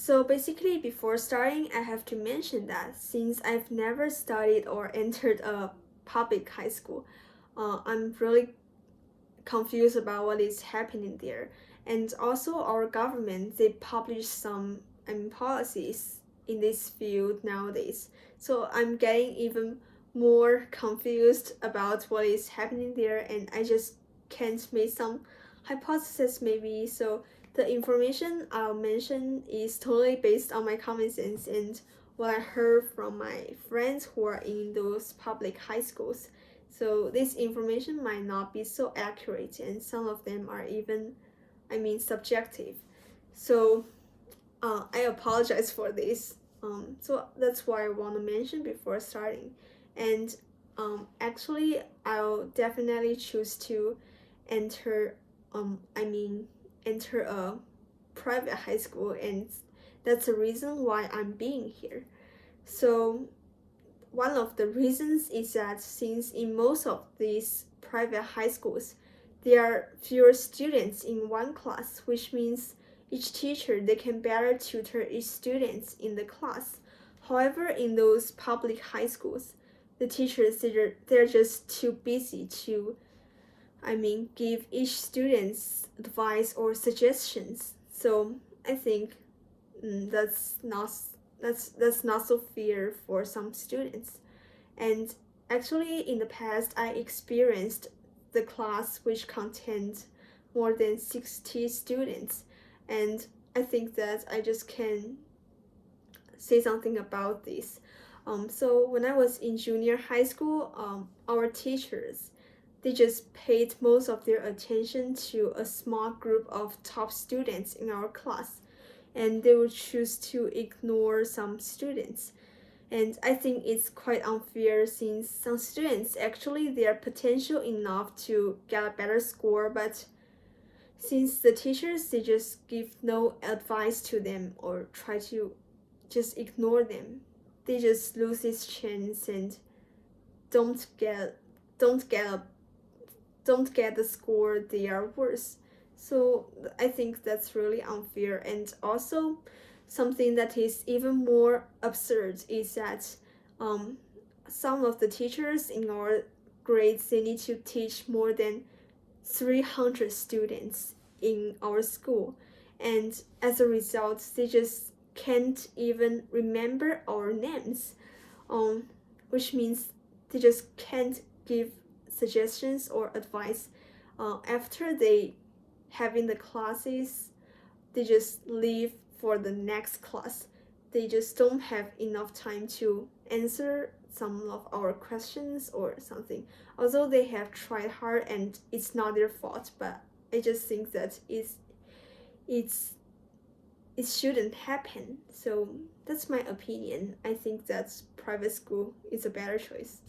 So basically, before starting, I have to mention that since I've never studied or entered a public high school, I'm really confused about what is happening there. And also, our government they publish some policies in this field nowadays. So I'm getting even more confused about what is happening there, and I just can't make some hypothesis maybe. So the information I'll mention is totally based on my common sense and what I heard from my friends who are in those public high schools. So this information might not be so accurate, and some of them are even, subjective. So I apologize for this. So that's why I want to mention before starting. And actually, I'll definitely choose to enter, enter a private high school, and that's the reason why I'm being here. So one of the reasons is that since in most of these private high schools, there are fewer students in one class, which means each teacher they can better tutor each student in the class. However, in those public high schools, the teachers they're just too busy to give each student's advice or suggestions. So I think that's not so fair for some students. And actually, in the past, I experienced the class which contained more than 60 students, and I think that I just can say something about this. So when I was in junior high school, our teachers they just paid most of their attention to a small group of top students in our class, and they would choose to ignore some students. And I think it's quite unfair since some students actually they are potential enough to get a better score, but since the teachers they just give no advice to them or try to just ignore them, they just lose this chance and don't get don't get a don't get the score they are worth. So I think that's really unfair. And also, something that is even more absurd is that some of the teachers in our grades they need to teach more than 300 students in our school, and as a result, they just can't even remember our names, um, which means they just can't give suggestions or advice. After they having the classes, they just leave for the next class. They just don't have enough time to answer some of our questions or something. Although they have tried hard and it's not their fault, but I just think that it's it shouldn't happen. So that's my opinion. I think that private school is a better choice.